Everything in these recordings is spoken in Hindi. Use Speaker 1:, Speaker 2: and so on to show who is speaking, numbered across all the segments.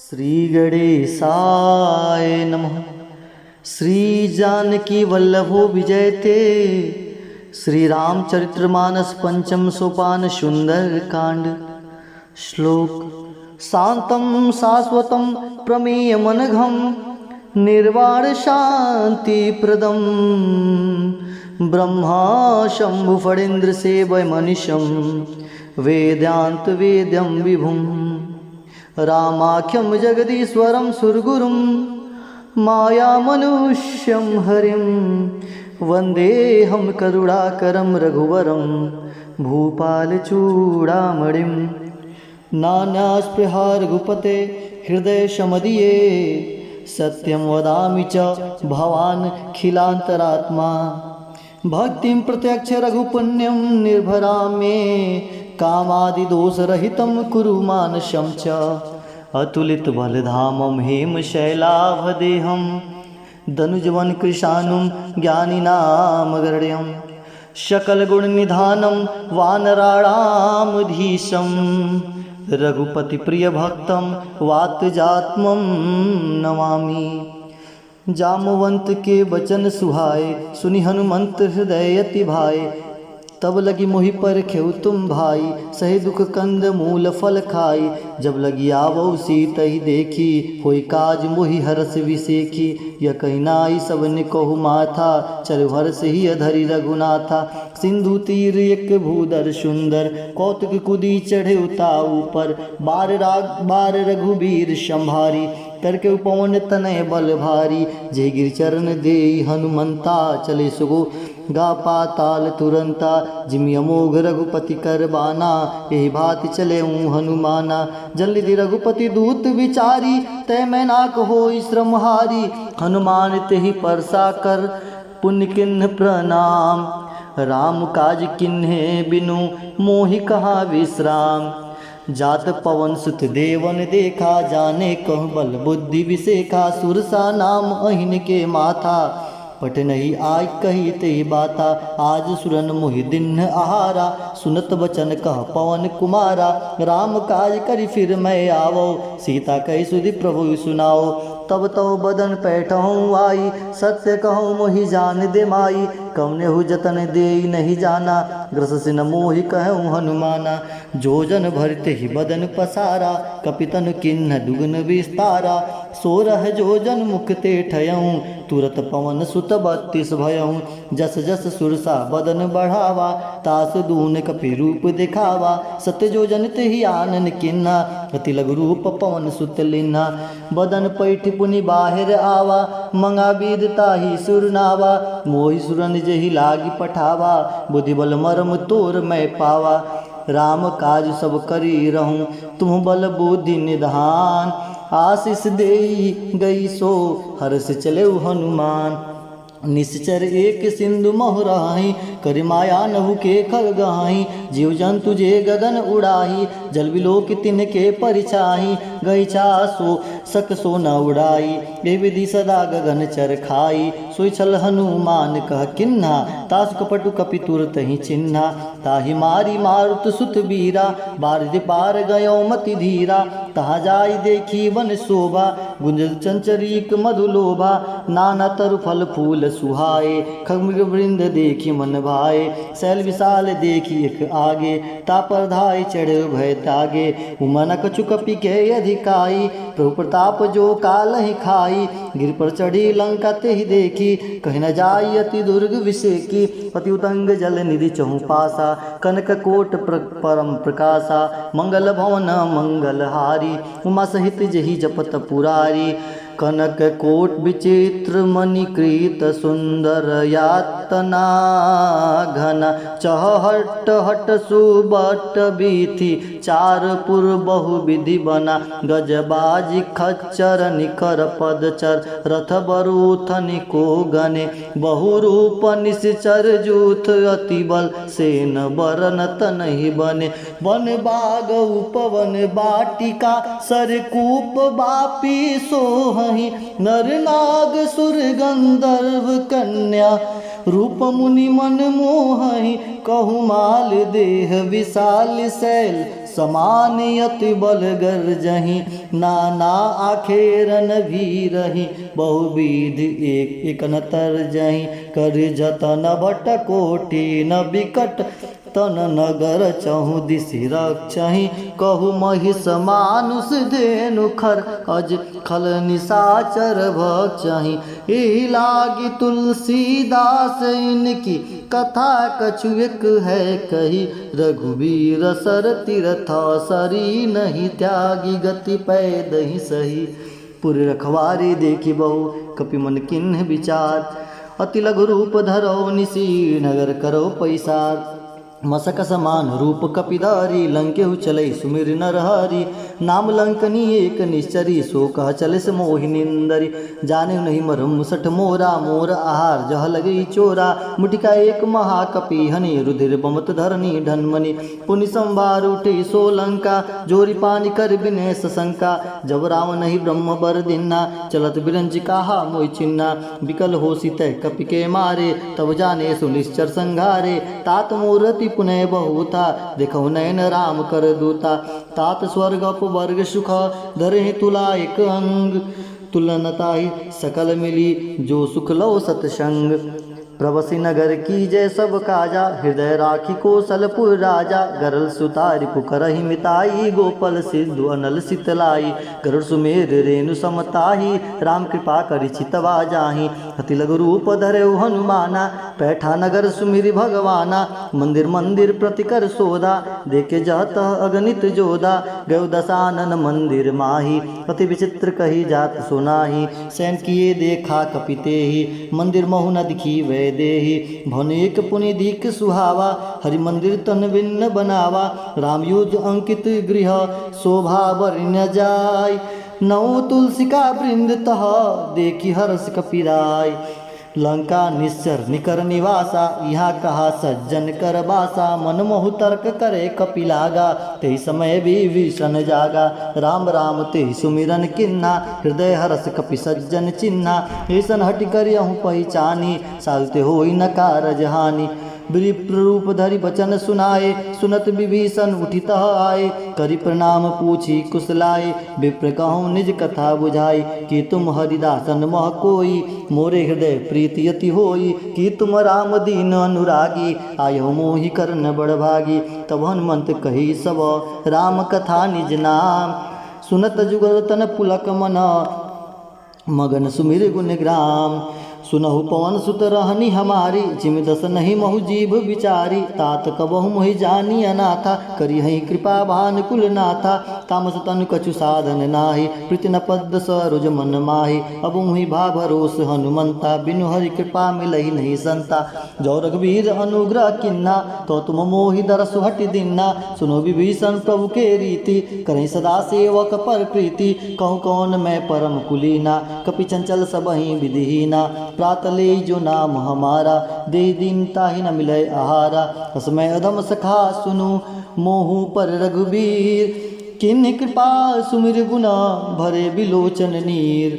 Speaker 1: श्री गणेशाय नमः। श्री जानकी वल्लभो विजयते। श्री रामचरितमानस पंचम सोपान सुंदर कांड। श्लोक। शांतं शाश्वतं प्रमेयमनघं निर्वाण शांति प्रदम ब्रह्मा शंभु फणीन्द्र सेवयमनिशं वेदांत वेद्यं विभुं रामाख्यं जगदीश्वरं सुरगुरुं मायामनुष्यं हरिं वन्देऽहं करुणाकरं रघुवरं भूपालचूडामणिं। नान्यास्पृहा रघुपते हृदयशमदीये सत्यं वदामि च भवान् खिलान्तरात्मा। भक्तिं प्रत्यक्ष रघुपुण्यं निर्भरां मे कामादिदोषरहितं कुरु मानसं च। अतुलितबलधामं हेमशैलाभदेहं दनुजवन कृशानुं ज्ञानिनामगर्यं सकलगुणनिधानं वानराणामधीशं रघुपतिप्रियभक्तं वातजात्मं नमामि। जामवंत के बचन सुहाए सुनि हनुमंत हृदय अति भाए। तब लगी मोहि पर खेउ तुम भाई सहे दुख कंद मूल फल खाई। जब लगी आवो सीतहि देखी होई काज मोहि हरस विसेखी। यह कहनाई सबने कहु माथा चल हर्ष ही अधरि रघुनाथा। सिंधु तीर एक भूदर सुंदर कौतुक कुदी चढ़े उताऊ पर। बार रघुबीर संभारी करके पवन तनय बल भारी। जय गिर चरण दे हनुमंता चले सुगो गा पाताल तुरंता। जिमि अमोघ रघुपति कर बाना यही भांति चले हनुमाना। जल्दी रघुपति दूत विचारी तय मैं नाक होई श्रमहारी। हनुमान तेहि परसा कर पुण्य किन्ह प्रणाम। राम काज किन्हे बिनु मोहि कहा विश्राम। जात पवन सुत देवन देखा जाने कहु बल बुद्धि विसेखा। सुरसा नाम अहिन के माथा पट नहीं आय कही ते बाता। आज सुरन मोहि दिन आहारा सुनत बचन कह पवन कुमारा। राम काज करि फिर मैं आवो सीता कही सुधि प्रभु सुनाओ। तब तो बदन पैठहूँ आई सत्य कहूँ मोहि जान दे माई। कवने हु जतन दे नहीं जाना ग्रस से न मोहि कहूँ हनुमाना। जो जन भरते ही बदन पसारा कपितन किन्ह दुगुन विस्तारा। सोरह जो जन मुखते ठयऊँ तुरत पवन सुत 32 भयऊँ। जस जस सुरसा बदन बढ़ावा तास दून कपि रूप दिखावा। सत्य जो जन ते ही आनन किन्ना अति लघु रूप पवन सुत लिन्ना। बदन पैठ पुनि बाहिर आवा मंगा बीदता ही सुरनावा। मोहि सुरन जही लागी पठावा बुद्धि बल मरम तोर मैं पावा। राम काज सब करी रहूं तुम बल बुद्धि निधान। आशीष देई गई सो हर्ष चले हनुमान। निश्चर एक सिंधु मोहराही कर माया नहु के खल गहाई। जीव जंतु जे गगन उड़ाही जल बिलोक तिन के परिछाही। गई सो सक सो न उड़ाई ये विधि सदा गगन चर खाई। सोई छल हनुमान कह किन्हा तासु कपटु कपि तुरत ही चिन्हा। ताहि मारी मारुत सुत बीरा बारिधि पार गयो मति धीरा। तहाँ जाई देखी वन शोभा गुंजल चंचरीक मधुलोभा। नाना तरु फल फूल सुहाए खगमृग वृंद देखी मन भाए। शैल विशाल देखी एक आगे तापर धाय चढ़ भय तागे। उमन कछु कपि के अधिकाई प्रभु प्रताप जो काल ही खाई। गिर पर चढ़ी लंका ते ही देखी कहीं न जाई अति दुर्ग विषेकी। पति उतंग जल निधि चहु पासा कनक कोट परम प्रकाशा। मंगल भवन मंगल हारी उमा सहित जही जपत पुरारी। कनक कोट विचित्र मणिकृत सुंदर यातना घना। चहट हट सुबट बीथी चार पुर बहु विधि बना। गजबाजी खच्चर निकर पदचर रथ बरूथ निको गने। बहुरूप निश्चर जूथ अति बल सेन बरनत नहीं बने। वन बाग उपवन बाटिका सरकूप बापी सोह। नर नाग सुर गंधर्व कन्या रूप मुनि मन मोहि। कहु माल देह विशाल शैल समान अति बल गर्जहि, नाना आखेरन भी रही, बहुविध एक न तरजहि, कर जतन बट कोटि न बिकट, तन नगर चहु दिशि रक्षहि, कहु महिष मानुष धेनु खर, अज खल निशाचर भक्षहि, एहि लागी तुलसीदास इनकी, कथा कछु एक है कही, रघुवीर सर तीर्थ सरी, नहीं त्यागी गति पैदहि सही। पुर रखवारी देखी बहु, कपि मन किन्ह विचार, अति लघु रूप धरो निसी, नगर करो पैसार, मसक समान रूप कपिधारी, लंकेहु चले सुमिर नर हरि, नाम लंकनी एक निश्चरी, सो कह चले से मोहि निंदरी, जाने नहीं मरम मुसठ मोरा, मोर आहार जह लगई चोरा, मुटिका एक महाकपि हनि, रुधिर बमत धरनी ढनमनि, पुनि संभार उठे सो लंका, जोरी पानी कर बिने सशंका, जब रावण नहीं ब्रह्म बर दिन्ना, चलत बिरंज कहा मोहि चिन्ना, विकल हो सीत कपि के मारे, तब जाने सुनिश्चर संघारे, तात मूर्ति पुनः बहुता, देखो नयन राम कर दूता, तात स्वर्ग अपवर्ग सुख, धरे तुला एक अंग, तुलनताहि सकल मिली, जो सुख लो सतसंग, प्रवसी नगर की जय सब काजा, हृदय राखी कौशलपुर राजा, गरल सुतारि पुकरहि मिताई, गोपल सिद्धु अनल शीतलाई, गरुड़ सुमेर रेणु समताही, राम कृपा करि चितवा जाहि, अति लघु रूप धरेउ हनुमाना, पैठा नगर सुमिरि भगवाना, मंदिर मंदिर प्रतिकर सोदा, देखे जहत अगणित जोदा, गयो दशानन मंदिर माही, अति विचित्र कही जात सुनाही, सैन किए देखा कपितेहि, मंदिर महु न दिखी वै देहि, भवन एक पुनि दीक सुहावा, हरि मंदिर तन भिन्न बनावा, राम युज अंकित गृह, शोभा बरि न जाय, नौ तुलसिका वृंद तह, देखी हर्ष कपिराय, लंका निश्चर निकर निवासा, यहाँ कहा सज्जन कर बासा, मन मोहु तर्क करे कपिलागा, ते समय विभीषण जागा, राम राम ते सुमिरन किन्ना, हृदय हरस कपि सज्जन चिन्ना, ऐसन हटि करियहु पहिचानी, सालते होई न कारज हानि, विप्र रूप धरि बचन सुनाए, सुनत विभीषण उठित आए, करि प्रणाम पूछी कुशलाए, विप्र कहूँ निज कथा बुझाई, कि तुम हरिदासन मह कोई, मोरे हृदय प्रीति अति होई, कि तुम राम दीन अनुरागी, आयो मोहि करन बड़ भागी, तब हनुमंत कही सब राम कथा निज नाम, सुनत जुगल तन पुलक मन, मगन सुमिर गुण ग्राम, सुनहु पवन सुत रहनी हमारी, जिम दस नहीं महु जीव विचारी, तात कबहु मोहि जानी अनाथा, करी हई कृपा भानुकुल नाथा, तामस तनु कछु साधन नाही, प्रीति न पद सरोज मन माही, अब मुहि भा भरोस हनुमंता, बिनु हरि कृपा मिलहि नहीं संता, जो रघुवीर अनुग्रह किन्ना, तो तुम मोहि दरसु हटि दिन्ना, सुनो विभीषण प्रभु के रीति, करहि सदा सेवक पर प्रीति, कहूँ कौन मैं परम कुलीना, कपि चंचल सबहि विधिहीना, प्रातले जो नाम हमारा, दे दिन ताहि न मिले आहारा, असमय अधम सखा सुनु, मोहु पर रघुबीर, किन्हि कृपा सुमिर गुना, भरे बिलोचन नीर,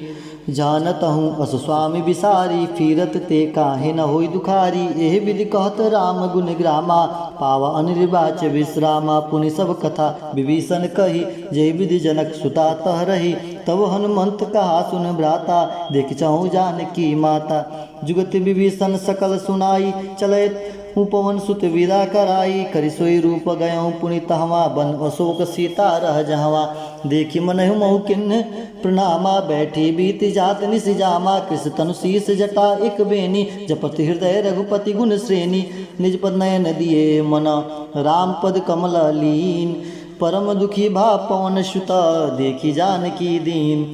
Speaker 1: जानत हूँ अस स्वामी विसारी, फिरत ते काहे न होई दुखारी, एह विधि कहत राम गुण ग्रामा, पावा अनिर्वाच विश्रामा, पुनि सब कथा विभीषण कही, जय विधि जनक सुता तह रही, तब हनुमंत कहा सुन भ्राता, देख चाहूँ जानकी माता, जुगत विभीषण सकल सुनाई, चले पवन सुत विदा कराई, करि सोई रूप गयों पुनि तहवा, बन अशोक सीता रह जहवा, देखी मनहु महु किन्न प्रणामा, बैठी बीत जात निस जामा, कृष तनु शीस जटा एक बेनी, जपति हृदय रघुपति गुण श्रेणी, निज पद नयन दिए मना, राम पद कमल लीन, परम दुखी भा पवन सुता, देखी जानकी दीन,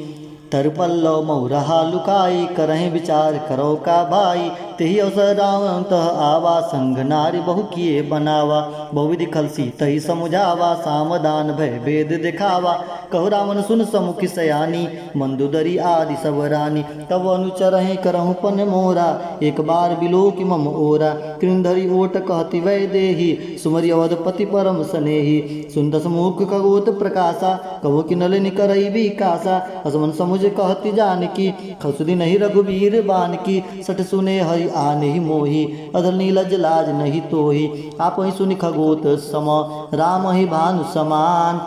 Speaker 1: तरपल्लव मऊरहा लुकाई, करहि विचार करो का भाई, तेहि अवसर रावण तह आवा, संग नारी बहु किए बनावा, बहुविधि खलसी तही समुझावा, सामदान भय भेद दिखावा, कहु रावण सुन समुखी सयानी, मंदोदरी आदि सब रानी, तब अनुचरहि करहु पन मोरा, एक बार बिलो कि मम ओरा, कृंधरी ओट कहति वै देही, सुमरि अवधपति परम स्नेही, सुंदस मुख खगोत प्रकाशा, कहो कि नलिनी करई विकासा, असमन समुझ कहति जानकी, खसुदी नहीं रघुवीर बानकी, सठ सुने हरि हरि आने ही मोही, अधर नीलज लाज नहीं तोही। आप ही सुनि खगोत सम, राम ही भानु समान।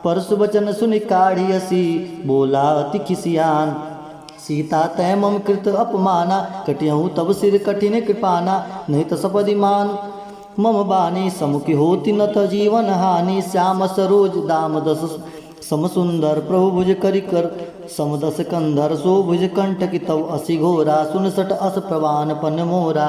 Speaker 1: परसु वचन सुनि काढ़ियसी, बोला अति खिसियान। सीता तय मम कृत अपमाना, कटियहूँ तब सिर कठिन कृपाना। नहीं तो सपदि मान मम बानी, समुखी होती न त जीवन हानि। श्याम सरोज दाम दस सम सुंदर, प्रभु भुज करि कर समदस कंधर। सो भुज कंटक तव असि घोरा, सुन सट अस प्रवान पन मोरा।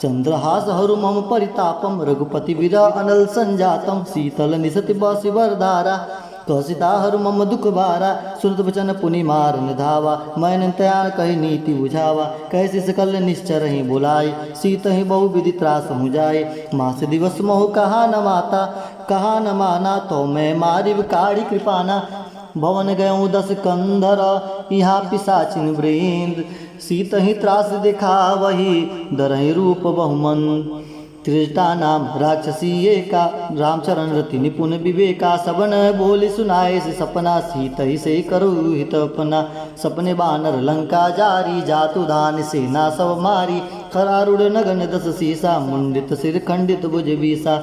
Speaker 1: चंद्रहास हरु मम परितापम, रघुपति विरह अनल संजातम। शीतल निसति बसि वरधारा, कसिता हरु मम दुख भारा। सुनत वचन पुनि मार निधावा, मैंने तयान कही नीति बुझावा। कैसे सकल निश्चर ही बुलाई, सीत ही बहु विधि त्रास जाए। मास दिवस मोह कहा न माता, कहा न माना। तो मैं मारिव काढ़ी कृपाना, भवन गयों 10 कंधर। यहाँ पिशाचिन वृंद, सीत ही त्रास देखा वही। दरहि रूप बहुमन, त्रिजटा नाम राक्षसी एका। रामचरण रति निपुण विवेका, सबन बोली सुनाए से सपना। सीत ही से करो हित अपना, सपने बानर लंका जारी। जातु धान सेना सब मारी, खरारूढ़ नगन 10 सीसा। मुंडित सिर खंडित भुज बीसा,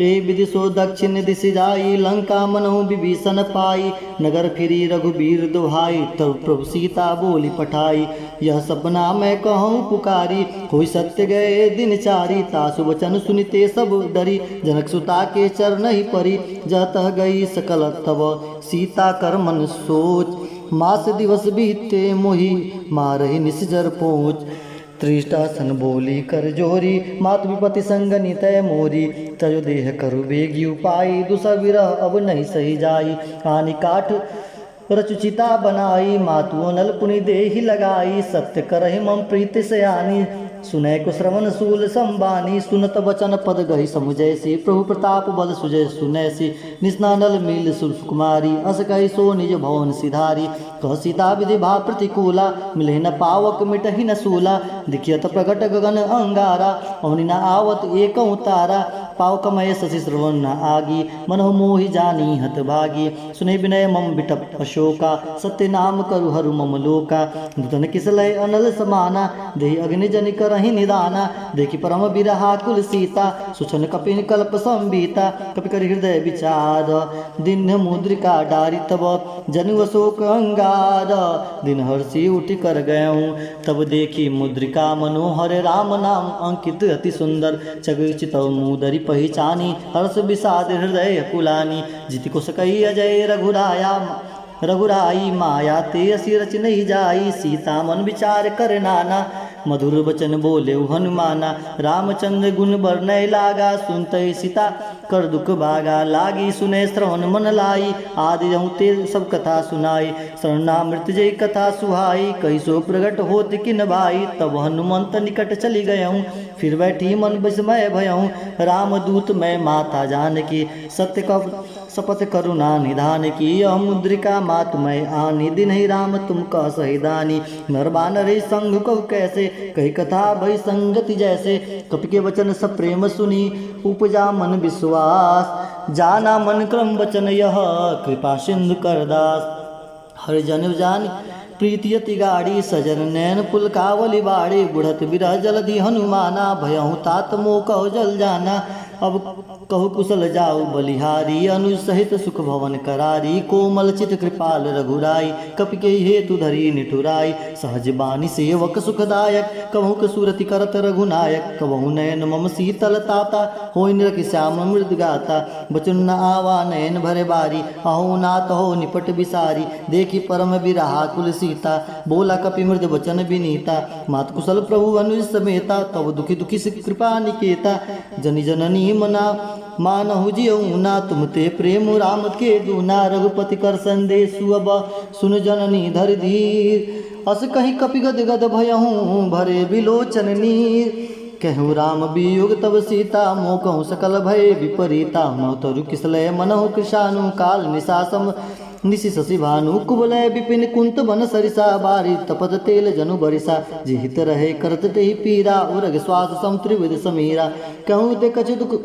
Speaker 1: ए विधि सो दक्षिण दिश जाई। लंका मनहु विभीषण पाई, नगर फिरी रघुबीर दुहाई। तब प्रभु सीता बोली पठाई, यह सपना मैं कहूँ पुकारी। कोई सत्य गए दिन चारी, तासु वचन सुनिते सब डरी। जनक सुता के चरण ही परी, जतः गई सकल तब सीता कर मन सोच। मास दिवस बीते मोही, मारहि निश्चर पहुँच। त्रिष्टा सन बोली कर जोरी, मातु विपति संग नितय मोरी। तजो देह करु बेगी उपाई, दुसर विरह अब नहीं सही जाई। आनि काठ रचुचिता बनाई, मातु अनल पुनि देहि लगाई। सत्य करहि मम प्रीति सयानी, सुनै को श्रवण सूल संबानी। सुनत वचन पद गहि समुजैसी, प्रभु प्रताप बल सुजय सुनैसी। निस्नानल मील सुकुमारी, अस कहि सो निज भवन सिधारी। कह सीता विधि भा प्रतिकूला, मिलहि न पावक मिटहि न सूला। दिखियत प्रगट गगन अंगारा, अवनि न आवत एकौ तारा। पावकमय शशि श्रवण न आगी, मनहु मोहि जानी हत भागी। सुने विनय मम बिटप अशोका, सत्य नाम करु हरु मम लोका। नूतन किसलय अनल समाना, देहि अग्नि जनि करहि निदाना। देखि परम बिरहा कुल सीता, सुचन कपिन कल्प संबीता। कपि कर हृदय विचार, दिन मुद्रिका डारी तब। जनु अशोक अंगार, दिन हर्षि उठि कर गयऊँ। तब देखी मुद्रिका मनोहर, राम नाम अंकित अति सुंदर। चकित मुदरि पहचानी, हर्ष विषाद हृदय कुलानी। जिति को सकई अजय रघुराई, माया ते असि रच नहीं जाई। सीता मन विचार कर नाना, मधुर वचन बोले हनुमाना। रामचंद्र गुण वर्णय लागा, सुनते सीता कर दुख भागा। लागी सुने श्रवण मन लाई, आदि रहूँ ते सब कथा सुनाई। शरणामृत जय कथा सुहाई, कही सो प्रगट होत किन भाई। तब हनुमंत निकट चली गयऊँ, फिर बैठी मन विस्मय भयऊँ। राम दूत मैं माता जानकी, सत्य कब शपथ करुणा निधान की। यह मुद्रिका मातुमय आनी, दिन ही राम तुम कह सही दानी। नर बानर संग कहु कैसे, कही कथा भई संगति जैसे। कपि के वचन सब प्रेम सुनी, उपजा मन विश्वास। जाना मन क्रम वचन यह, कृपा सिंधु करदास। हर जन जान प्रीति अति गाड़ी, सजन नैन पुलकावली बाड़ी। बुढ़त बिरह जलधि हनुमाना, भयहु तात मोह कहो जल जाना। अब कहु कुशल जाऊ बलिहारी, अनुज सहित सुख भवन करारी। कोमल चित कृपाल रघुराई, कपि के हेतु धरी निठुराई। सहज बानी सेवक सुखदायक, कबहु सुरति करत रघुनायक। कबहु नयन मम शीतल ताता, होई निरख श्याम मृद गाता। बचन न आवा नयन भरे बारी, अहो नाथ हो निपट बिसारी। देखी परम बिरहा कुल सीता, बोला कपि मृद वचन विनीता। मात कुशल प्रभु अनुज समेता, तब दुखी दुखी से कृपा निकेता। जनि जननी मना मानहु जियऊ ना, तुम ते प्रेम राम के दूना। रघुपति कर संदेशु अब सुन जननी धर धीर। अस कहीं कपि गद गद भयहूँ, भरे बिलोचन नीर। कहूँ राम वियोग तब सीता, मोह कहूँ सकल भय विपरीता। नौ तरु किसलय मनहु कृशानु, काल निशासम निशि शशि भानु। कुबलय विपिन कुंत बन सरिसा, बारी तपत तेल जनु बरिसा। जिहित रहे करत तेहि पीरा, उरग श्वास सम त्रिविध समीरा। कहूँ ते कछु दुख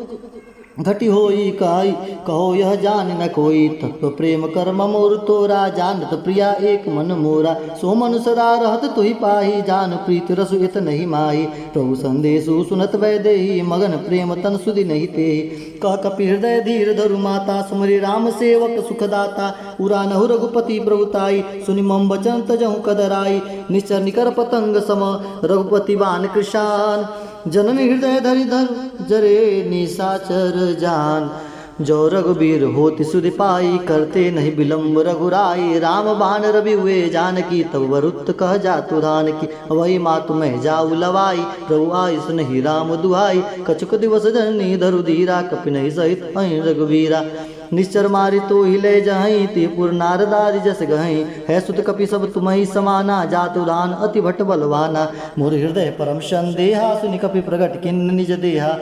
Speaker 1: घटी होई काई कहो यह जान न कोई, तत्व प्रेम कर्म मोर तोरा, जानत प्रिया एक मन मोरा, सो मन सदा रहत तुहि पाही, जान प्रीत रसु इत नहीं माही, प्रभु संदेशु सुनत वैदेही, मगन प्रेम तन सुधि नहीं तेही, कह कपि हृदय धीर धरु माता, सुमरि राम सेवक सुखदाता, उरा नहु रघुपति प्रभुताई, सुनि मम वचन तजहु कदराई, निश्चर निकर पतंग सम, रघुपति बान कृशान, जननी हृदय धरि धर जरे निशाचर जान, जो रघुबीर होति सुधि पाई, करते नहीं विलम्ब रघुराई, राम बाण रवि हुए जानकी, तब वरुत कह जातु धान की, वही मातु मैं जाऊ लवाई, प्रभु आई सुनहि राम दुहाई, कछुक दिवस जननी धरु धीरा, कपि नहीं सहित अहि रघुवीरा, निश्चर मारि तो ही ले जहीं, त्रिपुर नारदारि जस गहीं, है सुत कपि सब तुम्हि समाना, जातु दान अति भट बलवाना, मोर हृदय परम संदेहा, सुनि कपि प्रगट किन्न निज देहा,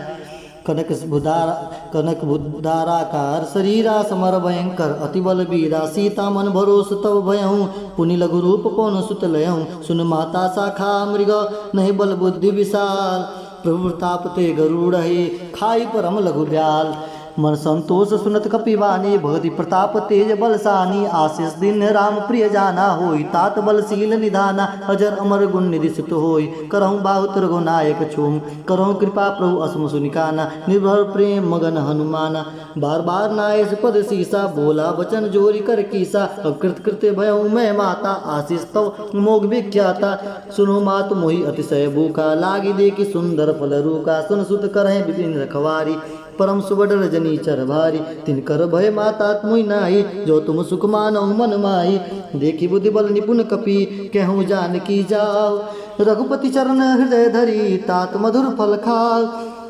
Speaker 1: कनक बुधाराकार शरीरा, समर भयंकर अति बल बीरा, सीता मन भरोस तब भयहूँ, पुनि लघु रूप पवन सुत लयहूँ, सुन माता शाखा मृग नहीं बल बुद्धि विशाल, प्रभु प्रताप ते गरुड़ है खाई परम लघु ब्याल, मन संतोष सुनत कपिवानी, भगति प्रताप तेज बलसानी, आशीष दिन राम प्रिय जाना, होई तात बलशील निधाना, अजर अमर गुण निधि सुत होई, करहूँ बाहुत रघुनायक छूम, करहूँ कृपा प्रभु असम सुनिकाना, निर्भर प्रेम मगन हनुमाना, बार बार नायस पद सीसा, बोला वचन जोरी कर कीसा, अकृत कृत्य भयहूँ मैं माता, आशीष तव मोग विख्याता, सुनो मात मोहि अतिशय भूखा, लागी देखी सुंदर फल रूका, सुन सुत करहि विपिन रखवारी, परम सुबड रजनी चर भारी, तिनकर भय माता मुई नाई, जो तुम सुख मानो मन माही, देखी बुद्धि बल निपुण कपि, कहूँ जान की जाओ, रघुपति चरण हृदय धरी, तात मधुर फल खाओ,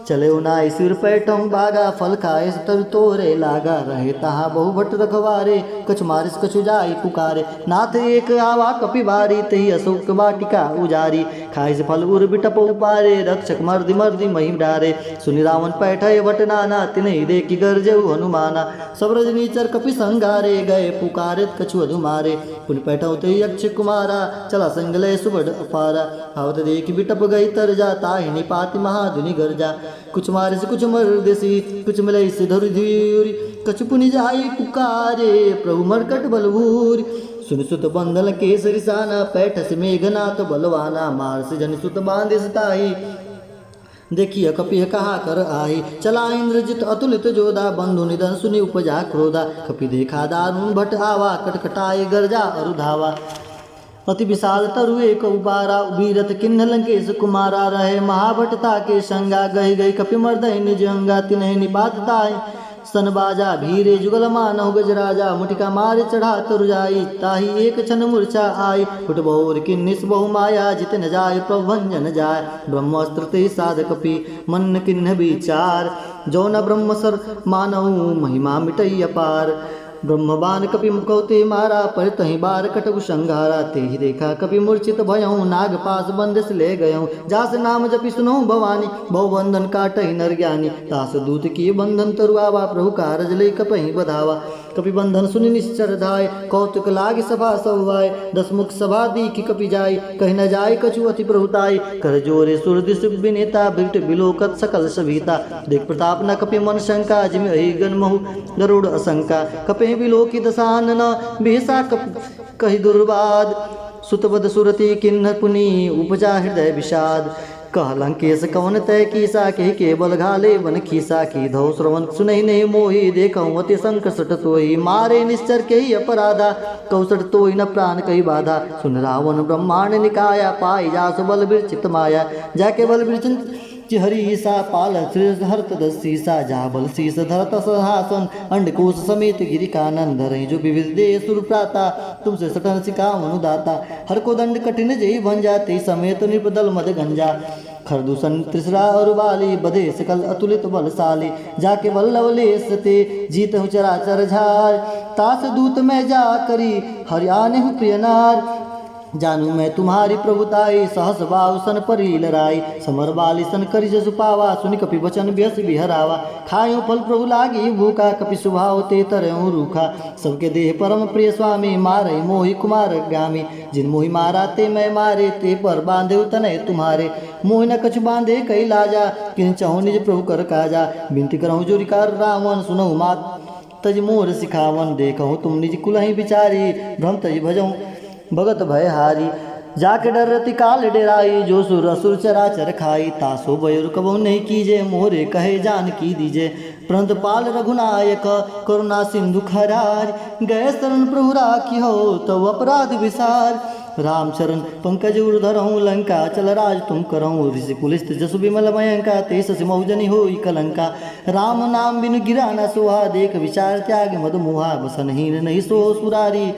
Speaker 1: चले नाई सिर पैठम बागा, फल खाए तर तोरे लागा, रहे तहा बहु भट रखवारे, कछु मारिस कछु जाई पुकारे, नाथ एक आवा कपि बारी, तही अशोक वाटिका उजारी, खाए से फल उर बिटप उपारे, रक्षक मर्दि मर्दि मही डारे, सुनि रावण पैठय वट नाना, तिन्हि देखि गरजऊ हनुमाना, सब रजनीचर कपि संगारे, गए पुकारित कछु अधुमारे, पुनि पैठौ ते यक्ष कुमारा, चला संगलय सुबड अपारा, आवत देखि बिटप गई तर जा, ताहि निपाति महाधुनि गर्जा, कुछ मारे से कुछ मर देसी, कुछ मिले से धुरी धुरी, कछु पुनि जाई पुकारे, प्रभु मरकट बलभूरी, सुन सुत बंधन केसरी साना, पैठ से मेघनाथ बलवाना, मार से जन सुत बांधे सताही, देखिए कपि कहा कर आही, चला इंद्रजित अतुलित जोधा, बंधु निधन सुनि उपजा क्रोधा, कपि देखा दारुण भट आवा, कटकटाए गर्जा अरुधावा, अति विशाल तरु एक उबारा, उबीरत किन्ह लंकेश कुमारा, रहे महाभटता के संगा, गही गई कपि मर्दय निज अंगा, तिन्हि निपातताय सन बाजा, भीरे जुगल मानव गजराजा, मुटिका मारे चढ़ा तरु जाई, ताही एक क्षण मूर्छा आई, फुट बहुर किन्निस बहु माया, जित न जाय प्रभंजन जाय, ब्रह्मास्त्र ते साध कपि मन किन्ह विचार, जो न ब्रह्मसर मानव महिमा मिटई अपार, ब्रह्मबान कपि मुखौते मारा, पर तही बार कटकु संघारा, ते ही देखा कपि मूर्छित भयऊँ, नाग पास बंदिस ले गयऊँ, जास नाम जपि सुनहु भवानी, बहु बंधन काटहि नर ज्ञानी, तास दूत की बंधन तरुआवा, प्रभु कारज ले कपहि बधावा, कपि बंधन सुनि निश्चर धाय, कौतुक लाग सभा सवाय, दसमुख सभा दीखि कपि जाय, कहि न जाय कछु अति प्रभुताय, कर जोरे सुर दिस विनेता, बिरट बिलोकत सकल सभीता, देख प्रताप न कपि मन शंका, जिमि अहि गन्महु गरुड़ असंका, कपि बिलोकी दशानन बेसा कहि दुर्वाद, सुतवद सुरति किन्ह पुनि उपजा हृदय विषाद, कह लंकेश कवन तय कीसा, के केवल घाले वन खीसा, की धौ श्रवण सुनहि नहीं मोहि, देखऊँ अति संकट तोहि, मारे निश्चर के ही अपराधा, कौसट तोहि न प्राण कही बाधा, सुन रावण ब्रह्मांड निकाया, पाई जासु बल विरचित माया, जाके बल विरचित हरीसा, पाल हरत दसीसा, जा बल शीस धरत सहासन, अंडकोश समेत गिरि कानन, धरहि जो विविध दे सुर प्राता, तुमसे सटन सिखाऊं अनुदाता, हर को दंड कठिन जय भंजा, ते समेत निपदल मद गंजा, खरदूषण त्रिसरा और बाली, बधे सकल अतुलित बलशाली, जाके बल्लव लेस ते जीत हूँ चराचर झार, तास दूत में जा करी हरियाने हूँ प्रिय नार, जानू मैं तुम्हारी प्रभुताई, सहस बाहु सन परी लराई, समर बाली सन करि जसु पावा, सुनि कपि वचन व्यस बिहरावा। खायो फल प्रभु लागी भूखा, कपि स्वभाव ते तरहु रूखा। सबके देह परम प्रिय स्वामी, मारई मोहि कुमार गामी। जिन मोहि मारा ते मैं मारे, ते पर बांधे तनय तुम्हारे। मोहि न कछु बांधे कई लाजा, किन चहु निज प्रभु कर काजा। बिनती करहु जोरि कार रावण, सुनहु मात तज मोर सिखावन। देखहु तुम निज कुलहि बिचारी, भ्रम तज भजहु भगत भय हारी। जाके डरती काल डेराई, जो सुर असुर चराचर खाई। तासो बयुर कबहु नहीं कीजे, मोहरे कहे जान की दीजे। प्रंत पाल रघुनायक, करुणा सिंधु खरार। गए शरण प्रभु राखी हो, तब अपराध विसार। राम चरण पंकज उर्धरहूँ, लंका चल राज तुम करहूँ। ऋषि कुलिस्त जसु विमल मयंका, ते ससि मौजनि होई कलंका। राम नाम बिनु गिरा न सोहा, देख विचार त्याग मद मुहा। बसनहीन नहीं सो सुरारी,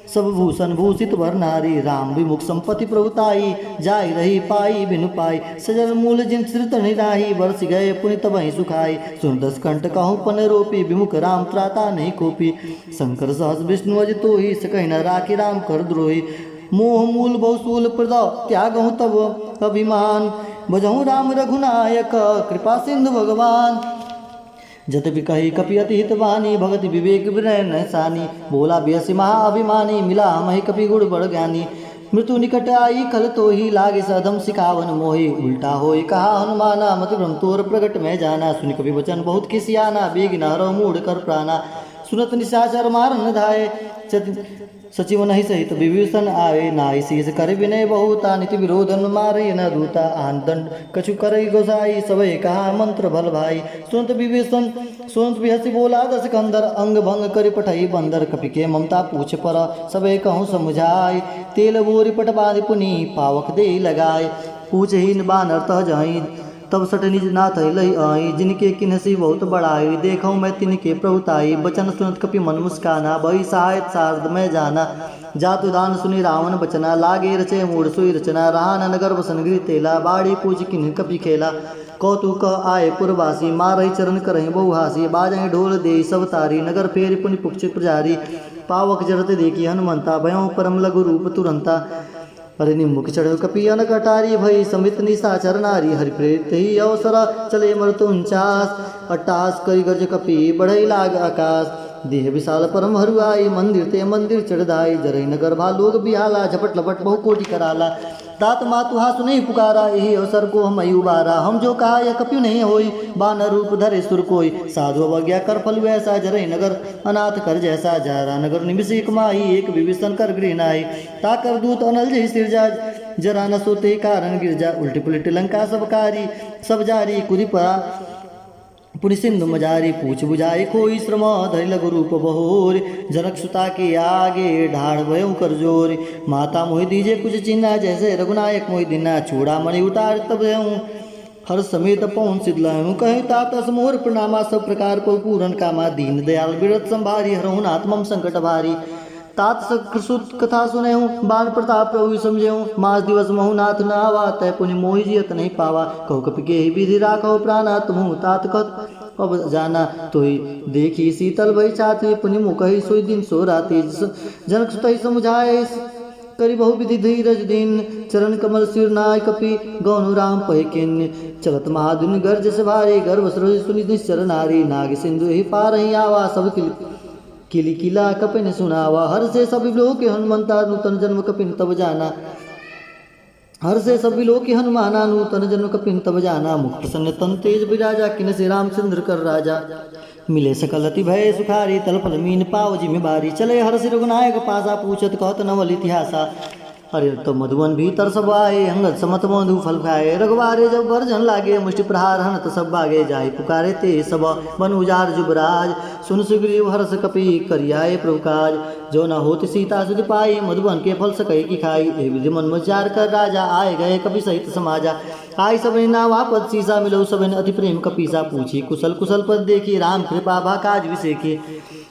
Speaker 1: सब भूषण भूषित वर नारी। राम विमुख संपत्ति प्रभुताई, जाय रही पाई बिनु पाई। सजल मूल जिन श्रित निराही, बरस गए पुनि तबहि सुखाई। सुन दस कंठ कहूँ पन रोपी, विमुख राम त्राता नहीं कोपी। शंकर सहस विष्णु अज तोहि, सकहि न राखी राम कर द्रोही। मोह मूल बहुसूल प्रदाव, त्यागहूँ तब अभिमान। भजहूँ राम रघुनायक, कृपा सिंधु भगवान। जतपि कही कपि अति हितवानी, भगति विवेक विनय नैसानी। बोला बियसि महाअभिमानी, मिला महि कपि गुण बड़ ज्ञानी। मृत्यु निकट आई खल तोहि, लागे सधम सिखावन मोहि। उल्टा होई कहा हनुमाना, मति भ्रम तोर प्रगट में जाना। सुनि कपि वचन बहुत खिसियाना, बेग न हरहु मूढ़ कर प्राणा। सुनत निशाचर मारन धाये, सचिव नहीं सहित विभीषण आए। नाई शीस कर विनय बहुता, नीति विरोधन मारे न दूता। आन दंड कछु करई गोसाई, सबे कहा मंत्र भल भाई। सुनत विभीषण सुनत बिहसी बोला दस कंदर, अंग भंग करि पठई बंदर। कपि के ममता पूछ पर, सबे कहूँ समुझाई। तेल बोरी पट बांधि पुनि, पावक दे लगाए। पूछहीन बानर तह जाई, तब सट निज नाथ लई आई। जिनके किन्हसी बहुत बड़ाई, देखूँ मैं तिनके प्रभुताई। बचन सुनत कपि मन मुस्काना, बही सहायत शारद में जाना। जातु दान सुनि रावण बचना, लागे रचे मूढ़ सोई रचना। रहा न नगर बसन गिर तेला, बाड़ी पूछ किन्ह कपि खेला। कौतुक आए पुरवासी, मारहि चरण करहि बहुहासी। बाजहि ढोल देई सब तारी, नगर फेरि पुनि पुछ पुजारी। पावक जरत देखी हनुमंता, भयों परम लघु रूप तुरंता। अरे निम्मुख चढ़ो कपि अनक अटारी, भई समित निशाचर नारी। हरि प्रेरित ही अवसर, चले मृत्युंचास। अट्टास करि गर्ज कपि, बढ़ई लाग आकाश। देह विशाल परम हरुआई, मंदिर ते मंदिर चढ़दाई। जरई नगर भालोग बिहाला, झपट लपट बहु कोटि कराला। तात मातु हासु नहीं पुकारा, यही अवसर को हम उबारा। हम जो कहा यह कपियु नहीं होई, बानर रूप धरे सुर कोई। साधु अवज्ञा कर फल वैसा, जरई नगर अनाथ कर जैसा। जारा नगर निमिष एक माही, एक विभीषण कर गृह नाई। ताकर दूत अनल जहि सिरजा, जरा न सोते कारण गिरजा। उल्टी पुलटी लंका सब जारी, कुदी परा पुनि सिंधु मजारी। पूछ बुझाई कोई श्रम, धरि लघु रूप बहोर। जनक सुता के आगे, ढाढ़ भयउ कर जोर। माता मोहि दीजे कुछ चिन्हा, जैसे रघुनायक मोहि दीना। चूड़ामणि उतार तब हर समेत पवन सिद्धलायु। कहीं तातस मोर प्रणामा, सब प्रकार को पूरन कामा। दीन दयाल बिरत संभारी, हरहु नाथ मम संकट भारी। तात सुत कथा सुनेहूँ, बान प्रताप प्रभु समझेहूँ। मास दिवस महु नाथ न आवा, तय पुनि मोहि जियत नहीं पावा। कहु कपि के विधि राखो प्राणा, तुमहु तात कत अब जाना। तोहि देखी शीतल भई छाती, पुनि मुकहि सोई दिन सो राति। जनक सुतहि समुझाए, करि बहु विधि धीरज दिन। चरण कमल सिर नाय कपि, गौनु राम पहि किन्य। चलत महादुनि गर्ज से भारी, गर्भ सरोज सुनि निश्चर नारी। नाग सिंधु ही पारहि आवा, सब किली किला कपिन सुनावा। हर से सभी लोग हनुमंता, नूतन जन्म कपिन तब जाना। हर से सभी लोग हनुमाना, नूतन जन्म कपिन तब जाना। मुख प्रसन्न तन तेज बिराजा, किन से रामचंद्र कर राजा। मिले सकल अति भय सुखारी, तलपल मीन पाव जिम्मे बारी। चले हर से रघुनायक पासा, पूछत कहत नवल इतिहासा। अरे तो मधुवन भीतर सब आए, अंगद समत मधु फल खाए। रघुवारे जब गर्जन लागे, मुष्टि प्रहार हनत सब बागे। जाहि पुकारे ते सब, बन उजार जुबराज। सुन सुग्रीव हर्ष कपि, करियाए प्रभु काज। जो न होत सीता सुधि पाई, मधुबन के फल सकई की खाई। ए विधि मन विचार कर राजा, आए गए कपि सहित समाजा। आई सबने नावापद सीसा, मिलो सबने अति प्रेम कपीसा। पूछी कुशल कुशल पद देखी, राम कृपा भा काज विसेखी।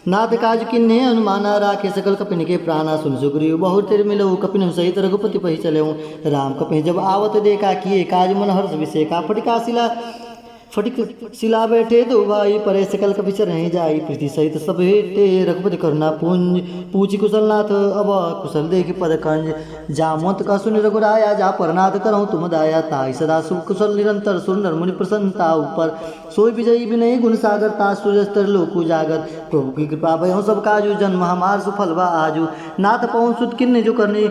Speaker 1: नाथ काज किन्ने अनुमाना, राखे सकल कपिन के प्राणा। सुन सुग्रीव बहुत तेर मिलऊ, कपिन सहित रघुपति पहि चलेऊ। राम कपि जब आवत देखा, किए काज मन हर्ष विसेखा। फटका शिला फटिक शिला बैठे दो भाई, परे सकल कपि चरहि जाई, प्रीति सहित सब भेटे रघुपति करुणा पुंज, पूछि कुशलनाथ अब कुशल देखि पद कंज, जामवंत का सुनि रघुराया, जा परनाथ करहु तुम दाया, ताई सदा सुख कुशल निरंतर, सुर नर मुनि प्रसन्नता ऊपर, सोई विजयी विनयी गुण सागर, ता सूर्यस्तर लोक उजागर, प्रभु की कृपा भयउ सब काजू, जन्म हमार सुफल बा आजू, नाथ पवन सुत किन्नी जो करनी,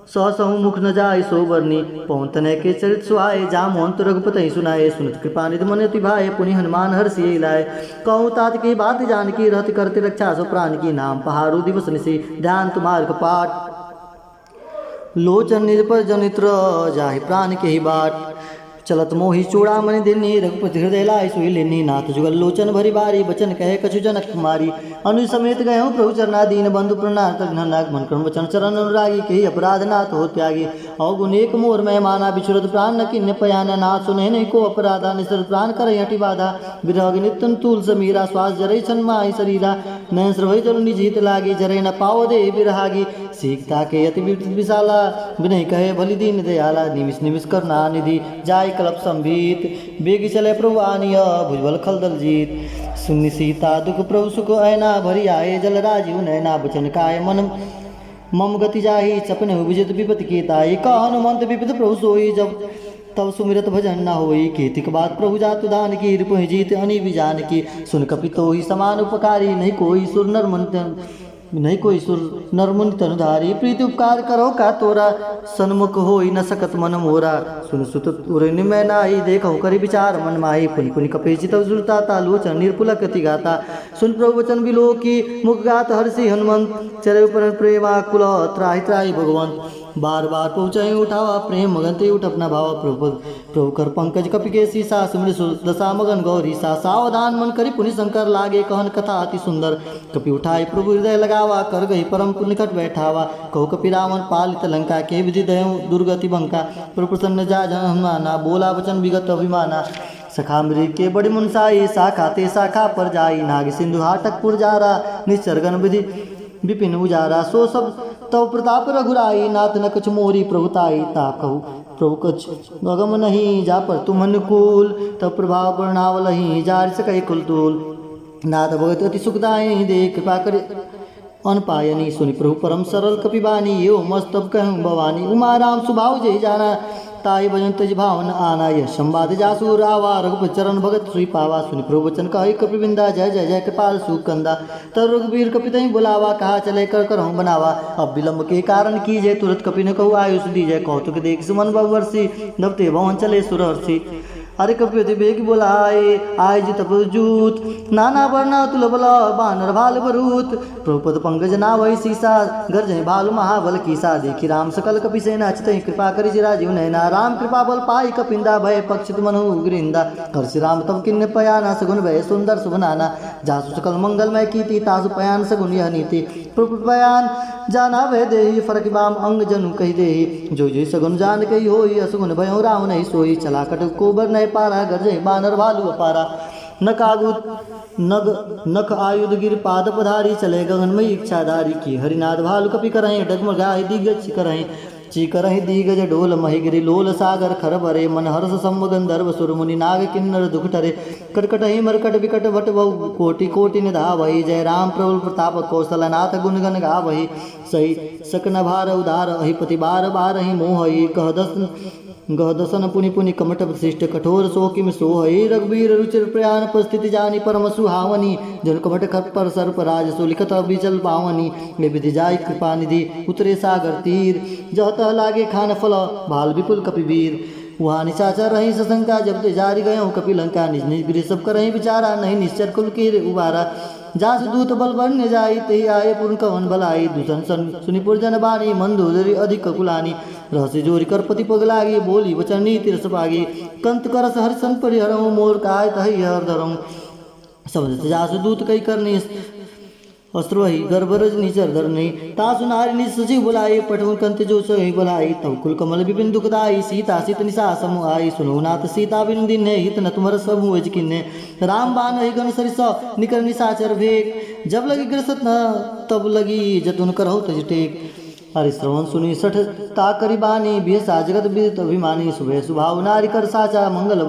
Speaker 1: सहसहु मुख न जाय सो बरनी, पवन तनय के चरित सुहाए, जामवंत रघुपति सुनाए, सुनत कृपा निधि मन अति भाए, पुनि हनुमान हर्षि लाए, कहूँ तात की बात जानकी, रहत करते रक्षा सो प्राण की, नाम पहाड़ो दिवस निशि ध्यान तुम्हार कपाट, लोचन निज पर जनित्र जाहि प्राण के ही बाट, चलत मोहि चूड़ामणि दिन्नी, रघुपति हृदय लाय सोई लेनी, नाथ जुगल लोचन भरी बारी, बचन कहे कछु जनक कुमारी, अनुज समेत गए हूँ प्रभु चरना दीन, बंधु प्रणाम नाग मन कर्म वचन चरण अनुरागी, कही अपराध नाथ हो त्यागी, अवगुण एक मोर मैं माना, बिछुरत प्राण न किन्य पयाना, नाथ सुने नहीं को अपराधा, निसरत प्राण करे हटि बाधा, विरह नित्यन तूल समीरा, श्वास जरई छन माहि शरीरा, नयन श्रवै जल निजीत लागी, जरे न पाओ दे विरहागी, सीखता के अति विशाला, विनय कहे भली दीन दयाला, निमिष निमिष करना निधि, जाय कलप संभीत, बेगी चले प्रभु आनिय, भुजबल खलदल जीत, सुनि सीता दुख प्रभु सुख ऐना, भरी आए जल राजीव नैना, बचन काय मन मम गति जाहि, सपने विजित विपति की ताई, कह हनुमंत विपद प्रभु सोई, जब तब सुमिरत भजन न होई, कीर्तिक बात प्रभु जातु दान की, रिपुहि जीत अनि विजान की, सुन कपितो ही समान उपकारी, नहीं कोई सुर नर मन नहीं कोई सुर नरमुनि तनुधारी, प्रीति उपकार करो का तोरा, सन्मुख होई न सकत मन मोरा, सुन सुत उरनि मैं नाई, देखो करि विचार मन माही, पुनि पुनि कपि चितव जुलता तालोचन निर्पुलक अति गाता, सुन प्रभु वचन बिलो की, मुख गात हर्षि हनुमंत, चरे पर प्रेमा कुल त्राहि त्राहि भगवंत, बार बार पहुँचाई उठावा प्रेम मगन ते उठ अपना भाव, प्रभु कर पंकज कपि के सीसा, सुमिर दशा मगन गौरी सा, सावधान मन करि पुनि शंकर लागे, कहन कथा अति सुंदर, कपि उठाई प्रभु हृदय लगावा, कर गई परम निकट बैठावा, कहो कपि रावण पालित लंका, के विधि दयऊ दुर्गति बंका, प्रभु प्रसन्न जा जन हनुमाना, बोला वचन विगत अभिमाना, सखा मृग के बड़े मुनसाई, शाखा ते शाखा पर जाई, नाग सिंधु हाटक पुरजारा, निश्चरगन विधि विपिन उजारा, सो सब तव प्रताप रघुराई, नाथ न कछ मोरी प्रभुताई, ता कहू प्रभु कछ अगम नहीं, जा पर तुम अनुकूल, तब प्रभाव वर्णावलही, जार सकै कुल तूल, नाथ भगत अति सुखदाई, देख कृपा कर अनपायनी, सुनि प्रभु परम सरल कपिबानी, यो मस्तब कहूँ भवानी, उमा राम सुभाव जय जाना, ताई भजन तज भावन आना, यह संवाद जासु रावा, रघुपति चरण भगत सुई पावा, सुनि प्रभु वचन कहि कपिबिंदा, जय जय जय कृपाल सुकंदा, तर रघुबीर कपि तहि बुलावा, कहा चले कर करहु बनावा, अब विलंब के कारण कीजय, तुरत कपि न कहु आयुष दीजय, कौतुक देख सुमन बहुवर्षी, नवते भवन चले सुरहर्षि, अरे कपि बेग बोलाए, आय जित जूत, नाना वर्णा तुल बल, बानर भाल बरूत, प्रभुपद पंकज नावै सीसा, गर्जन भालु महाबल कीसा, देखी राम सकल कपि सेना, चितहि कृपा करि राजीव नैना, राम कृपा बल पाई कपिंदा, भय पक्षित मनु उग्रिंदा, हर्षि राम तब किन्ने पयाना, सगुन भय सुंदर सुभनाना, जासु सकल मंगलमय कीति, तासु पयान सगुन यह नीति, प्रभु पयान जाना भय देहि, फरक बाम अंग जनु कहि देहि, जो जो सगुन जान कहि होई, असगुन भय राम नहीं सोई, चला कट कोबर नहीं पारा, गर्जय बानर भालू अपारा, नख आयुध गिर पाद पधारी, चले गगनमय इच्छाधारी, की हरिनाथ भालु कपि करहि, डगमगाहि दिग्गज करहि, चीकरहि दिग्गज डोल महिगिरि, लोल सागर खर भरे, मन हर्ष सम्म गंधर्व सुर मुनि, नाग किन्नर दुख टरे, कटकटहि मरकट विकट भट बहु, कोटि कोटि निधावहि, जय राम प्रभु प्रताप कौशलनाथ गुण गण गावहि, सही सकन भार उदार अहिपति, बार बार ही मोहि, गहदसन पुनि पुनि कमट वशिष्ठ, कठोर सो किम सोहई, रघुबीर रुचिर प्रयाण परिस्थिति जानी, परम सुहावनी, जन कमट खप पर सर्प राज, सो लिखत अबिचल पावनी, ये विधि जाय कृपा निधि, उतरे सागर तीर, जहत लागे खान फल, भाल विपुल कपिवीर, वहाँ निशाचर रही सशंका, जब ते जारी गये कपि लंका, निज निज गृह सब करही विचारा, नहीं निश्चर कुल के उबारा, जास दूत बल बन जाई, ते आए पूर्ण कवन बलाई, दूषण सुनिपुर जन बानी, मंदोदरी अधिक कुलानी, रहस्य जोरी कर पति पग लागी, बोली वचन नीति रस पागी, कंत करस हरिशन परिहरऊ, मोर काय तहि हर धरऊ, समझ जासु दूत कई करनी, अस्त्र वही गर्भरज निचर धरनी, तासु नारी निज सचिव बुलाई, पठवन कंत जो सही बुलाई, तब कुल कमल विपिन दुखदाई, सीता सीत निशा समूह आई, सुनो नाथ सीता बिन दिन हित न तुमर समूह किन्ने, राम बान ही गण सरिस निकर निशाचर भेक, जब लगी ग्रसत न तब लगी जतुन करहु तज टेक, हरि श्रवण सुनी सठ ताकरी बानी बेसा जगत विदित अभिमानी सुभय सुभाव नारी कर साचा मंगल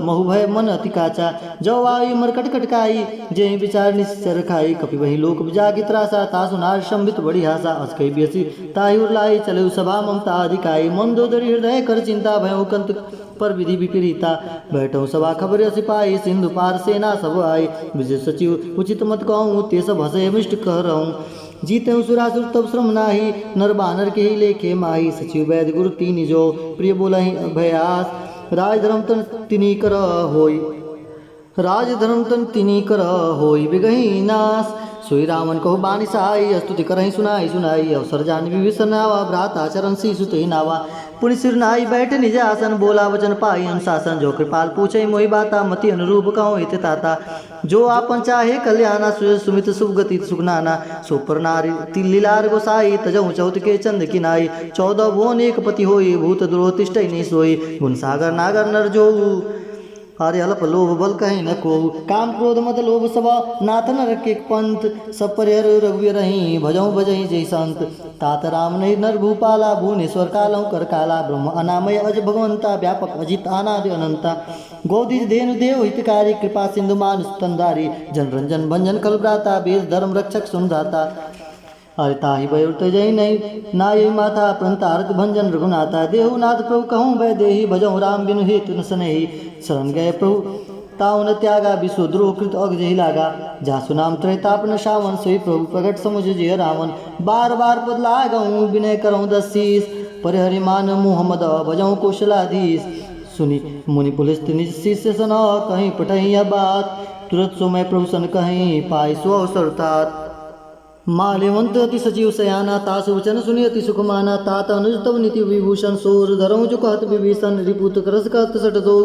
Speaker 1: महु भय मन अति काचा जो आई मरकट कटकाई जय विचार निश्चर खाई कपि वही लोक विजागी त्रासा तासु नार संबित बड़ी हासा अस्कई बेसी ताहि उरलाई चले सभा ममता अधिकाई मंदोदरी हृदय कर चिंता भयो कंत पर विधि विपरीता बैठो सभा खबर सिपाही सिंधु पार सेना सब आई विजय सचिव उचित मत कहूँ ते सब हसे मिष्ट कह रहूँ जीते सुरासुर तब श्रम नाही नर बानर के ही लेखे माही सचिव वैद गुरु तीन जो प्रिय बोलहि अभयास राज धर्म तन तिनी कर होई राज धर्म तन तिनी कर होई बिगही नाश सोई रामन कहो बानी सहाय स्तुति करहि सुनाई सुनाई अवसर जान विभीषण आवा भ्रात आचरण सी सुते नावा पुनि सिर नाई बैठ निज आसन बोला वचन पाई अनुशासन जो कृपाल पूछे मोहि बाता मति अनुरूप कहूँ हित ताता जो आपन चाहे कल्याणा सुमित सुगति सुगनाना सुपर नारी तिल्लीलार गोसाई तजऊ चौथ के चंद किनाई 14 भुवन एक पति होई भूत द्रोह तिष्ठ नहीं सोई गुण सागर नागर नर जो हरे अल्प लोभ बल कहीं न को काम क्रोध मत लोभ सभा नाथ न रखे पंथ सब परिहर रघुवीर रही भजऊ भजई जय संत तात राम नहीं नर भूपाला भुवनेश्वर कालऊ कर काला ब्रह्म अनामय अज भगवंता व्यापक अजित अनादि अनंता गोदिज धेनु देव हितकारी कृपा सिंधु मानुष तंदारी जन रंजन भंजन कल भ्राता वेद धर्म रक्षक सुनदाता अरे ताहि भयुत जय नहीं नाय माता प्रंतारक भंजन रघुनाथा देहुनाथ प्रभु कहूँ वै देहि भजऊ राम बिनु हेतु न सनेहि शरण गए प्रभु ताऊ न त्यागा विश्व द्रोह कृत अग जही लागा जासु नाम त्रैतापन शावन सोई प्रभु प्रगट समुझ जय रावण बार बार पद लागऊँ विनय करऊँ दसीस परिहरि मान मुहम्मद भजऊ कौशलाधीश सुनी मुनि पुलिस निज शिष्य सन कहीं पठही बात तुरंत सो मैं प्रभु सन कहीं पाई सो अवसर तात माल्यवंत अति सचिव सयाना तासु वचन सुनि अति सुख माना तात अनुज तव नीति विभूषण सोर धरऊँ जो कहत विभीषण रिपुत करस कहत सट दो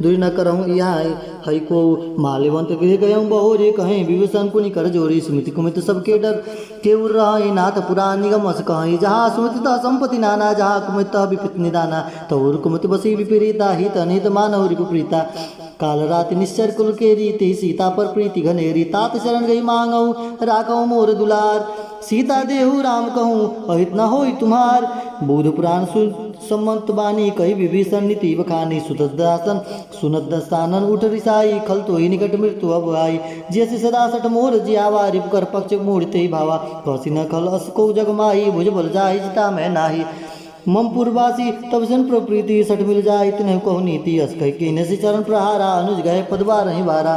Speaker 1: दुई न करऊँ यहाँ हई को माल्यवंत गृह गयऊँ बहोरे कहें विभीषण कुनि कर जोरी सुमित कुमित सबके डर केउर रही नाथ पुराण निगम अस कहीं जहाँ सुमित संपत्ति नाना जहाँ कुमित विपित निदाना तौर कुमित बसी विपरीता हित अनित मानव रिपुप्रीता काल राति निश्चर कुल के रीति सीता पर प्रीति घनेरी तात शरण गई मांगऊ राखऊ मोर दुलार सीता देहु राम कहूँ अहित न होई तुम्हार बुध पुराण सम्मत बानी कही विभीषण नीति बखानी सुतदासन सुनत दस्तानन उठ रिसाई खल तो ही निकट मृत्यु अब आई जैसे सदा सठ मोर जियावा रिप कर पक्ष मोड़ते ही भावा कौसी न खल अस को जगमाई भुज बल जाई जिता मैं नाही मम पूर्वासी तब जन प्रप्रीति सठ मिल जाए इतने कहो नीति अस कह के नसी चरण प्रहारा अनुज गए पदवा रही बारा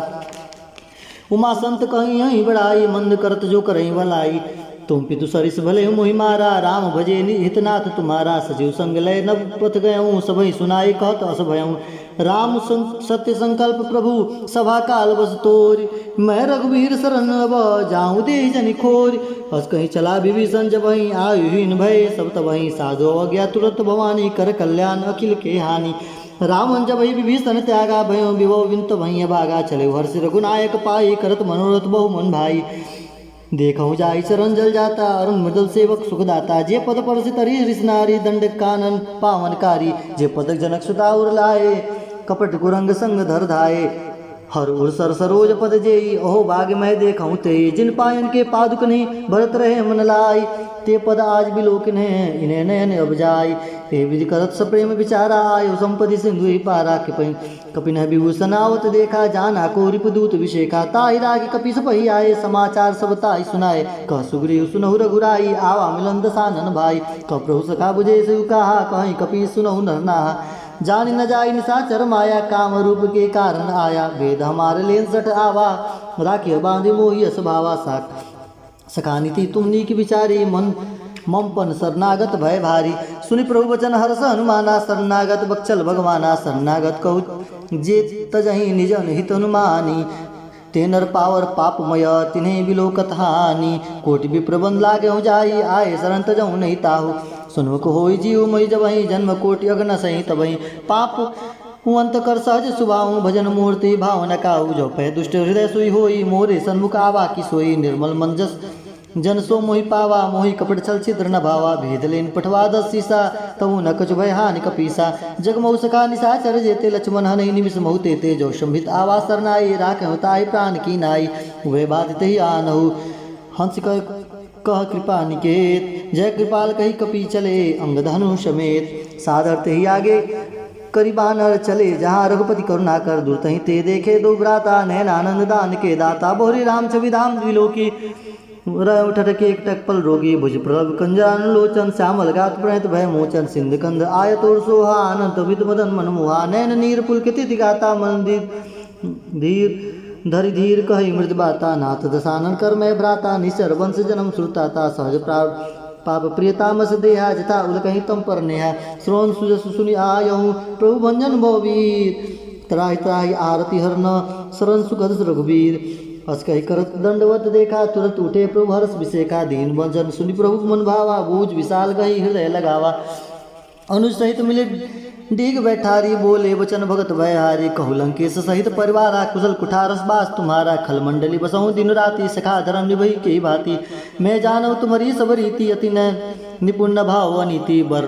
Speaker 1: उमा संत कहीं यहीं बड़ाई मंद करत जो करही भलाई तुम पितु सरिस भले मोहि मारा राम भजे हितनाथ तुम्हारा सजीव संग लय नव पथ गयऊँ सबही सुनाई कहत अस भयऊँ राम सत्य संकल्प प्रभु सभा काल बस तोर मैं रघुवीर शरण अब जाऊँ दे जनि खोर हस कहीं चला विभीषण जब वहीं आयुहीन भय सब तब वहीं साधो अज्ञा तुरंत भवानी कर कल्याण अखिल के हानि रामन जब ही विभीषण त्यागा भयो विभो विंत भैया भागा चले हर्ष रघुनायक पाई करत मनोरथ बहु मन भाई देखऊँ जाई चरण जल जाता अरुण मृदल सेवक सुखदाता जे पद पर से तरी रिसनारी दंड कानन पावनकारी जे पदक जनक सुता उर लाए कपट कुरंग संग धर धाये हर उर सर सरोज पद जेई ओहो भाग्य मैं देखऊँ ते जिन पायन के पादुक नहीं भरत रहे मन लाई ते पद आज बिलोकिन है इन्हें नयन अब जाई हे विधि करत सप्रेम विचारा आयो संपत्ति सिंधु ही पारा कपिन विभूषण आवत देखा जाना को रिपुदूत विषेखा ताहि रागी कपि सपही आए समाचार सब ताहि सुनाए कह सुग्रीव सुनहु रघुराई आवा मिलन दसानन भाई कह प्रभु सखा बुझे से कहा कहीं कपि सुनहु नरनाहा जान न जाई निशाचर माया काम रूप के कारण आया वेद हमारे लेन सठ आवा राखिय बांधे मोहि असभावा साख सखानीति तुम नीक विचारी मन ममपन शरणागत भय भारी सुनि प्रभु वचन हर्ष हनुमाना शरणागत बक्चल भगवाना शरणागत कहु जे तजहि निजन हित हनुमानी ते नर पावर पापमय तिन्हें बिलोकत हानि कोटि विप्रबंध लागे हो जाई आए शरण तजहु नहीं ताहु सुनमुख होई जीव मई जबहि जन्म कोटि अगन सही तबहि पाप हुअंत कर सहज सुभाऊ भजन मूर्ति भावना काऊ जो पै दुष्ट हृदय सोई होई मोरे सन्मुख आवा की सोई निर्मल मन जस जन सो मोहि पावा मोहि कपट छल छिद्र न भावा भेद लेन पठवा दस सीसा तबु न कछु भय हानि कपीसा जगमऊ सखा निशाचर जेते लक्ष्मण हनहि निमिष महु तेते जो शंभित आवा सरनाई राख होताई प्राण की नाई वे बात ही आनहु हंस कह कृपा निकेत, जय कृपाल कही कपि चले अंग धनु समेत। सादर ते ही आगे करी बानर चले, जहाँ रघुपति करुणा कर दुर्तहि ते देखे दो भ्राता, नैन आनंद दान के दाता। बोहरी राम छवि धाम द्विलोकी, उठट के एकटक पल रोगी। भुज प्रभ कंजान लोचन, श्यामल गात प्रणत भय मोचन। सिंध कंद आय तोर सोहा, अनंत विद मदन मन मोहा। नैन नीर पुलकित गाता, मन धीर धरि धीर कहि मृद बाता। नाथ दशानन कर मैं भ्राता, निश्चर वंश जन्म श्रुताता। सहज पाप प्रियतामस देहा, जथा उल कहीं तम पर नेहा। श्रोण सुजस सुनि आयहु, प्रभु भंजन भववीर। त्राहि त्राहि आरती हरन, शरण सुखद रघुवीर। हस कही करत दंडवत देखा, तुरंत उठे प्रभु हर्ष विषेखा। दीन वंजन सुनि प्रभु मन भावा, बूझ विशाल गही हृदय लगावा। अनुज सहित मिले डीग बैठारी, बोले वचन भगत भयहारी। कहु लंकेश सहित परिवारा, कुशल कुठारस बास तुम्हारा। खल मंडली बसहु दिन राति, सखा धर्म निभई के भांति। मैं जानव तुम्हारी सब रीति, अति न निपुण भाव अनीति। बर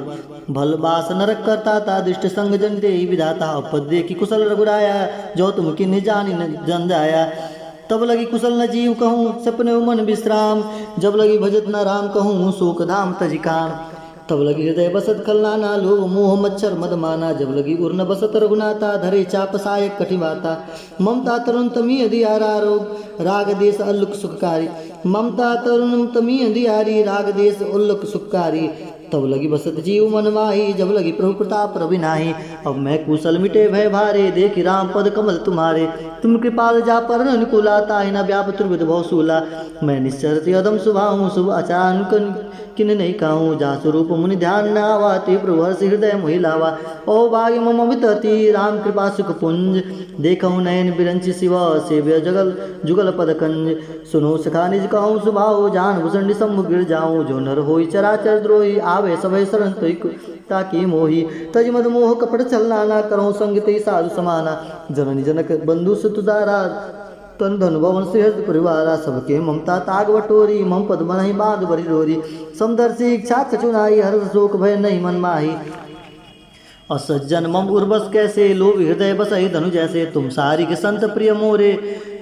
Speaker 1: भल बास नरक करता था, दृष्ट संग जन दे विधाता। अपद्य की कुशल रघुराया, जो तुम किन्हीं जानी न जन जाया। तब लगी कुशल न जीव कहूँ, सपने मन विश्राम। जब लगी भजत न राम कहूँ, शोक धाम तजिकाम। तब लगी हृदय बसत खलनाना, लोभ मोह मच्छर मद माना। जब लगी उर्न बसत रघुनाथा, धरे चाप सायक कटिवाता। ममता तरुण तमी अधियारा, रोग राग देश अल्लुक सुखकारी। ममता तरुण तमी अधियारी, राग देश उल्लुक सुखकारी। तब लगी बसत जीव मन माही, जब लगी प्रभु प्रताप रवि नाही। अब मैं कुशल मिटे भय भारे, देखी राम पद कमल तुम्हारे। तुम कृपाल जा पर अनुकूला, ताहि न व्याप त्रिविध बहुसूला। मैं निश्चर अदम सुभाऊँ, शुभ अचानक किन नहीं कहूँ। जा स्वरूप मुनि ध्यान न आवा, ते प्रभु हर्ष हृदय मोहि लावा। ओ भाग्य मम वितति, राम कृपा सुख पुंज। देखहु नयन बिरंचि शिव, सेव्य जगल जुगल पद कंज। सुनो सखा निज कहूँ सुभाओ, जान भूषण सम्मुख गिर जाऊँ। जो नर होई चराचर द्रोही, आवे सभय शरण ताकि मोही। तज मद मोह कपट छलना, करहु संग ते साधु समाना। जननी जनक बंधु सुतदारा, तन धन भवन श्रेष्ठ परिवारा। सबके ममता ताग बटोरी, मम पद मनहि बांध बरी डोरी। समदर्शी इच्छा कछुनाई, हर्ष शोक भय नहीं मन माही। असज्जन मम उर्वस कैसे, लोभ हृदय बसहि धनु जैसे। तुम सारी के संत प्रिय मोरे,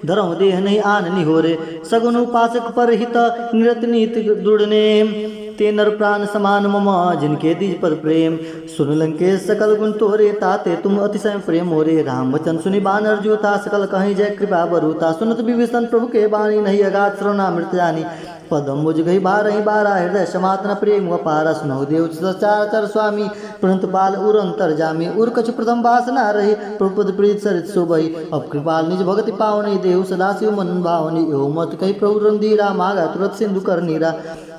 Speaker 1: धरहु देह नहीं आन निहोरे। सगुन उपासक पर हित, निरत नीति दृढ़ नेम। ते नर प्राण समान मम, जिनके दीज पद प्रेम। सुन लंकेश सकल गुण तोरे, ताते तुम अतिशय प्रेम मोरे। राम वचन सुनि बानर जूता, सकल कहीं जय कृपा बरूता। सुनत विभीषण प्रभु के बाणी, नहीं अगाध श्रवणामृत जानी। पदम मुझ गई बारही बारा, हृदय समातन प्रेम अपारा। सुनहु देव सचराचर स्वामी, प्रणत पाल उर अंतर जामी। उर कछु प्रथम वासना रही, प्रभुपद प्रीत सरित शोभई। अब कृपाल निज भगति पावनी, देव सदा शिव मन भावनी। यो मत कही प्रभु रंधीरा, मागा तुरत सिंधु कर नीरा।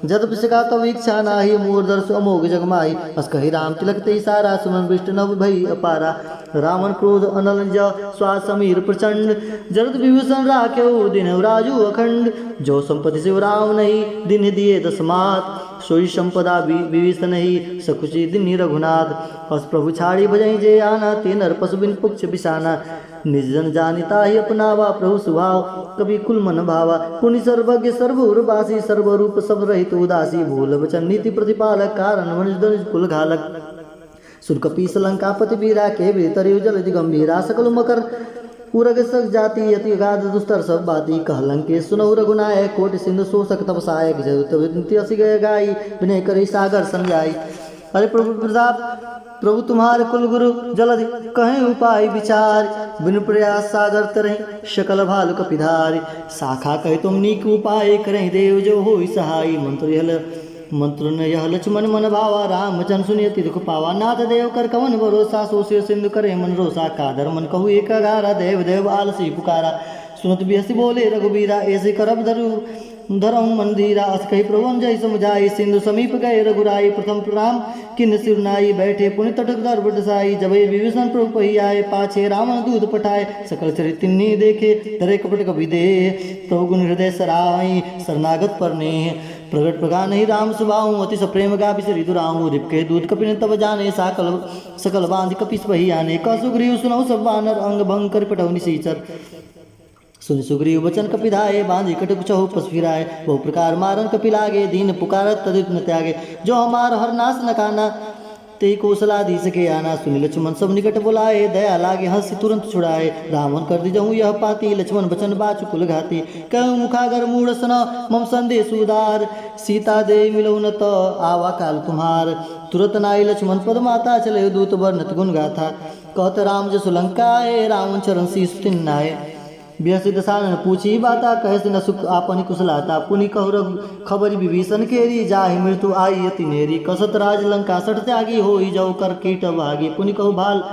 Speaker 1: जद पिसका तब इच्छा नाही, मूर दर्श अमोघ जगमाही। अस कही राम तिलक ते सारा, सुमन विष्ट नव भई अपारा। रावण क्रोध अनल श्वास समीर प्रचंड, जरद विभीषण राख्यो दिन राजू अखंड। जो संपत्ति शिव राम नहीं, दिन दिए दस मात। सोई संपदा विभीषण ही, सकुची दिन रघुनाथ। अस प्रभु छाड़ी भजई जे आना, ते नर पशु बिन पुक्ष बिसाना। निज जन जानिता ही अपनावा, प्रभु स्वभाव कभी कुल मन भावा। पुनि सर्वज्ञ सर्वउर्वासी, सर्वरूप सब रहित उदासी। भूल वचन नीति प्रतिपालक, कारण मनुज कुल घालक। सुरकपि लंकापति वीरा, के भीतर जल गंभीरा। सकल मकर उरग सक जाति, अति गाध दुस्तर सब बाती। कह लंकेश सुनहु रघुनायक, कोटि सिंधु शोषक तपसायक। जदुत गए गाई, विनय करी सागर समझाई। अरे प्रभु प्रताप प्रभु तुम्हारे कुल गुरु, जलधि कहें उपाय विचार। बिनु प्रयास सागर तरह, शकल भालु कपिधारी। शाखा कहे तुम नीक उपाय, करें देव जो हो सहाय। मंत्र न यह लक्ष्मण मन भावा, राम वचन सुनियति दुख पावा। नाथ देव कर कवन भरोसा, सोसियो सिंधु करे मन रोसा। कादर मन कहु एक अगारा, देव देव आलसी पुकारा। सुनत बिहसी बोले रघुबीरा, ऐसे करब धरहु मन धीरा। अस कही प्रभु जय समझाई, सिंधु समीप गए रघुराई। प्रथम प्रणाम किन सिरनाई, बैठे पुनि तट दर बटसाई। जब विभीषण प्रभु पही आए, पाछे रावण दूध पठाए। सकल चरित तिन्नी देखे, धरे कपट कवि दे। प्रभु गुण हृदय सराई, शरणागत पर ने। प्रगट प्रगा नहीं राम सुभाऊँ, अति सप्रेम गा बिसरी दुराऊँ। रिपके दूध कपिन तब जाने, सकल बांध कपिस बही आने। कह सुग्रीव सुनौ सब बानर, अंग भंग कर पटौ निशीचर। सुन सुग्रीव वचन कपिधाये, बांधी कटक चहु पस फिराए। बहु प्रकार मारन कपि लागे, दीन पुकारत तदित न त्यागे। जो हमार हर नाश न काना, ते कौशलाधीश के आना सुनि लक्ष्मण सब निकट बुलाए, दया लागे हंसी तुरंत छुड़ाए। रावण कर दी जाऊँ यह पाती, लक्ष्मण बचन बाचु कुल घाती। कहूँ मुखागर मूढ़ सन मम संदेश उदार, सीता दे मिलौ न त आवा काल तुम्हार। तुरत नाई लक्ष्मण पद माता, चले दूत वर्णत गुण गाथा। कहत राम जसु लंकाए, रावण चरण शीस तिन्नाए। बिहसी दसानन पूछी बाता, कहे न सुख आपनि कुशलाता। पुनि कहु रघु खबरि विभीषण केरी, जाहि मृत्यु आई अति नेरी। कसत राज लंका सठ त्यागी, होई जाऊ कर कीट भागी। पुनि कहु भाल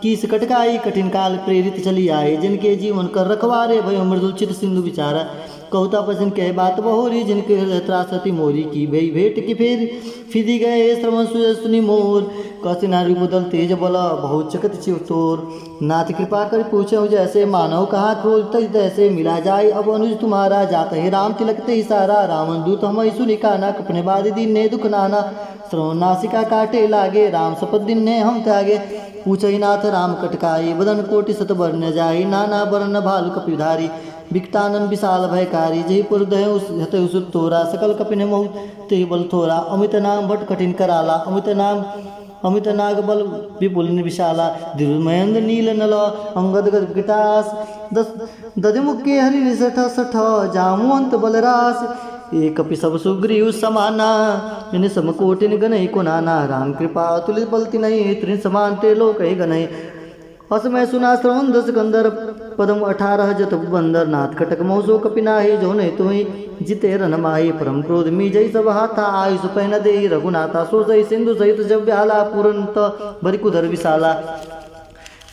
Speaker 1: कीस कटकाई, कठिन काल प्रेरित चली आए। जिनके जीवन कर रखवारे, भयो मृदुल चित सिंधु विचारा। कहता पसन कह बात बहोरी, जिनके हृदय त्रासति मोरी। की भई भेंट की फेर फिदी गए, श्रवण सुनि मोर। कसी नारी बदल तेज बल, बहुत चकत चिव तोर। नाथ कृपा कर पूछो जैसे, मानव कहा क्रोध तैसे। मिला जाए अब अनुज तुम्हारा, जात है राम तिलक ते सारा। रावण दूत हम सुनि काना, कपने बाद दिन ने दुख नाना। श्रवण नासिका काटे लागे, राम शपथ दिन ने हम त्यागे। पूछई नाथ राम कटकाई, बदन कोटि सत बरन जाई। नाना बरन भालु कपिधारी, बिकटानन विशाल भयकारी। जही पुर दय हते उसुत तोरा, सकल कपिने महु ते बल थोरा। अमित नाम भट कठिन कराला, अमित नाग बल विपुल विशाला। दिरुमहेंद्र नील नल, अंगद गद विकटास। दधिमुख के हरि निसठ सठ, जामुअंत बलरास। एक कपि सब सुग्रीव समाना, इन समकोटिन गनई को नाना। राम कृपा अतुलित बल तिनहि, त्रिन समान ते लोक गनहि। असमय सुना श्रवण दस कंदर, पदम 18 जत बंदर। नाथ कटक मौसो कपिनाही, जो नहीं तुम्हें जिते रन माही। परम क्रोध मी जय सब हाथा, आई सुपैन दे रघुनाथा। सो सही सिंधु सहित जब ब्याला, पुरंत बरिकुधर विशाला।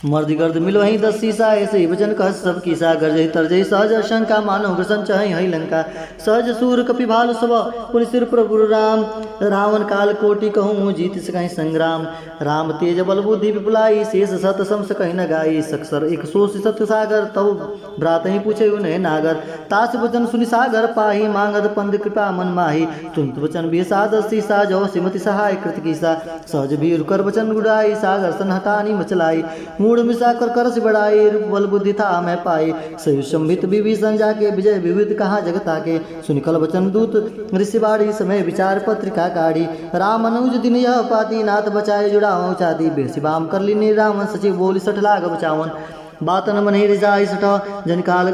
Speaker 1: मर्द गर्द मिलो ही 10 सीसा, ऐसे ही वचन कह सब कीसा। गरजही तरजही सहज शंका, मानो ग्रसन चहि हई लंका। सहज सूर कपि भालु सब, पुनि सिर प्रभु राम। रावण काल कोटि कहूँ, जीत सकहि संग्राम। राम तेज बल बुद्धि विपुलाई, शेष सत समस कहि न गाई। सक्सर एक सोष सत सागर, तब भ्रात ही पूछे उन्हें नागर। तास वचन सुनि सागर पाही, मांगद पंद कृपा मन माही। तुंत वचन भी सादस सीसा, जो सिमति सहाय कृत कीसा। सहज भीर कर वचन गुड़ाई, सागर सन हटानी मचलाई। मूड मिसा कर करस बढ़ाई, रूप बल बुद्धि था मैं पाई। सयुज संभित विभीषण जाके, विजय विविध कहा जगता के। सुनिकल वचन दूत ऋषि बाड़ी, समय विचार पत्रिका काढ़ी। राम अनुज दिन यह पाती, नाथ बचाए जुड़ाओ चाती। बेसी बाम कर लीनी रावण, सचिव बोली सठ लाग बचावन। बातन मन ही रिजाई सठ, जन काल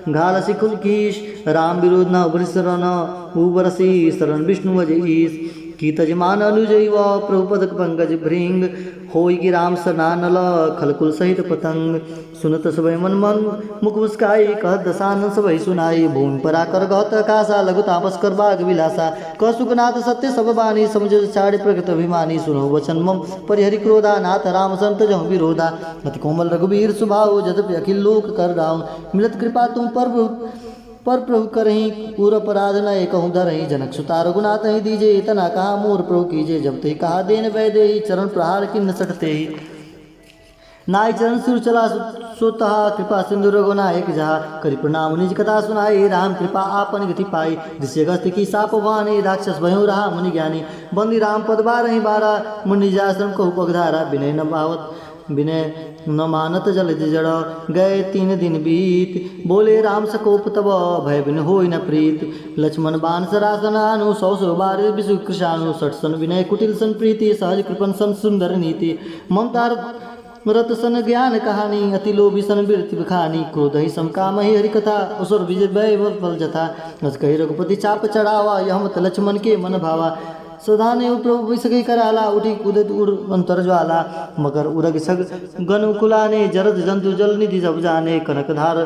Speaker 1: घाल सिखुल कीश। राम विरोध न बरिसर न उबरसी, शरण विष्णु अजीस। की तजमान अनुजय व प्रभुपद पंकज भृंग। होई की राम सनानल, खलकुल सहित पतंग। सुनत सबय मन मुख मुस्काई, कह दसानन सबय सुनाई। भूमि पर आकर गहत कासा, लघु तापस कर बाग विलासा। कह सुखनाथ सत्य सब बानी, समझ छाड़ प्रकृत अभिमानी। सुनो वचन मम परिहरि क्रोधा, नाथ राम संत जहु विरोधा। अति कोमल रघुबीर स्वभाव, जद्यपि अखिल लोक कर राम। मिलत कृपा तुम पर प्रभु करही, पूर अपराध न कहूँ धरही। जनक सुता रघुनाथ ही दीजे, इतना कहा मोर प्रभु कीजे। जब ते कहा देन वै दे, चरण प्रहार किन्न सटते ही। नाय चरण सिर चला सोतहा, कृपा सिंधु रघुनायक जहा। करि प्रणाम निज कथा सुनाई, राम कृपा आपन गति पाई। ऋषि अगस्त्य की साप वानी, राक्षस भयो रहा मुनि ज्ञानी। बंदी राम पद बारहि बारा, मुनि जाश्रम कहु पगधारा। विनय न मानत जलद जड़, गए 3 दिन बीत। बोले राम सकोप तब, भय बिन होई न प्रीत। लक्ष्मण बान सरासनानु, 100 बार विषु कृशानु। 60 सन विनय कुटिल सन प्रीति, सहज कृपन सन सुंदर नीति। ममता रत सन ज्ञान कहानी, अति लोभी सन बिरति बखानी। क्रोध ही सम काम ही हरि कथा, असुर विजय भय फल जथा। अस कही रघुपति चाप चढ़ावा, यह मत लक्ष्मण के मन भावा। सदाने प्रभु विसगई कराला, उठी कूदत उड़ अंतर ज्वाला। मकर उरग सग गन कुलाने, जरद जंतु जल निधि सब जाने। कनक धार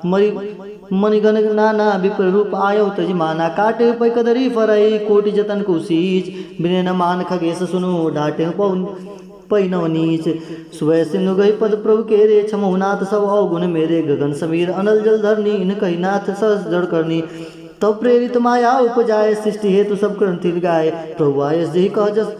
Speaker 1: मणिगण नाना, विप्र रूप आयो तजमाना। काटे पै कदरी फरई, कोटि जतन कुशीच। बिने न मान खगेश सुनु, डाटे पौन पै नवनीच। सुबह सिंधु गई पद प्रभु के रे, छमहुनाथ सब अवगुण मेरे। गगन समीर अनल जल धरनी, इन कही नाथ सहज जड़ करनी। तब प्रेरित माया उपजाए, सृष्टि हेतु सब ग्रंथि गाय। प्रभु आयस जही कह जस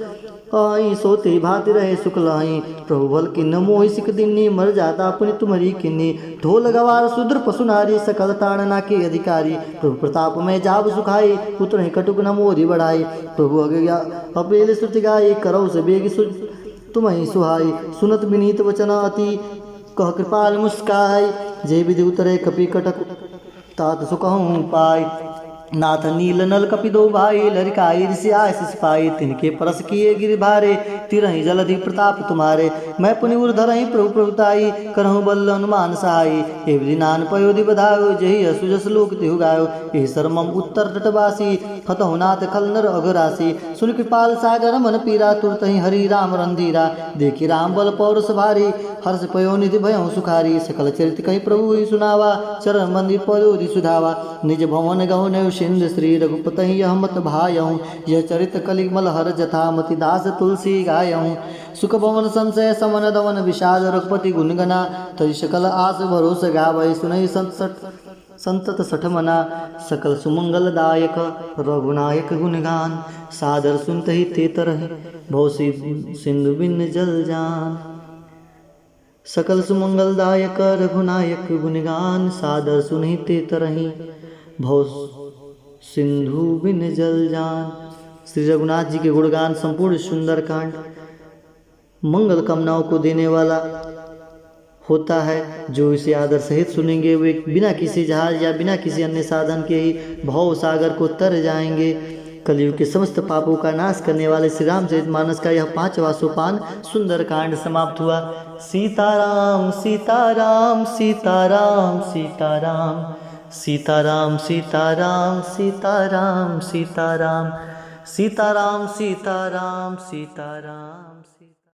Speaker 1: आई, सोते भाति रहे सुख लाई। प्रभु बल किन्न मोहि सिख दिन्नी, मर जाता पुनि तुम्हारी किन्नी। ढोल गवार शूद्र पशु नारी, सकल ताड़ना के अधिकारी। प्रभु प्रताप में जाब सुखाई, पुत्र कटुक न मोरी बढ़ाई। प्रभु अपेल श्रुति गाई, करौ से बेग तुम्हें सुहाई। सुनत विनीत वचन अति, कह कृपाल मुस्काई। जय विधि उतरे कपि कटक, तात सुकहूँ पाई। नाथ नील नल कपि दो भाई, लरिकाई ऋषि आशीष पाई। तिनके परस किए गिर भारे, तिरहि जलधि प्रताप तुम्हारे। मैं पुनि उर्धरहि प्रभु प्रभुताई, करहु बल हनुमान सहाई। एव दिनान पयोधि बधायो, जहि असु जस लोक तिहु गायो। एहि सरमम उत्तर तटवासी, फतहु नाथ खल नर अघरासी। सुन कृपाल सागर मन पीरा, तुरतहि हरि राम रंधीरा। देखि राम बल पौरस भारी, हर्ष पयो निधि भयउ सुखारी। सकल चरित कहि प्रभु ही सुनावा, चरण मंदिर पयोधि सुधावा। निज भवन गहु नयु सिंध, श्री रघुपतहि यह मत भायउ। यह चरित कलिमल हर जथा, मति दास तुलसी गायउ। सुख भवन संशय समन दवन, विषाद रघुपति गुण गना। तजि सकल आस भरोस गावै, सुनहि संतत सठ मना। सकल सुमंगल दायक रघुनायक गुणगान, सादर सुनतहि ते तरहि भव सिंधु बिन जल जान। सकल सुमंगल दायक रघुनायक गुणगान, सादर सुनहि ते तरहि भव सिंधु बिन जल जान। श्री रघुनाथ जी के गुणगान संपूर्ण सुंदर कांड मंगल कामनाओं को देने वाला होता है। जो इसे आदर सहित सुनेंगे वे बिना किसी जहाज या बिना किसी अन्य साधन के ही भव सागर को तर जाएंगे। कलयुग के समस्त पापों का नाश करने वाले श्री रामचरितमानस का यह 5वां सोपान सुंदर कांड समाप्त हुआ। सीताराम सीताराम सीताराम सीताराम सीताराम सीताराम सीताराम सीताराम सीताराम सीताराम सीताराम।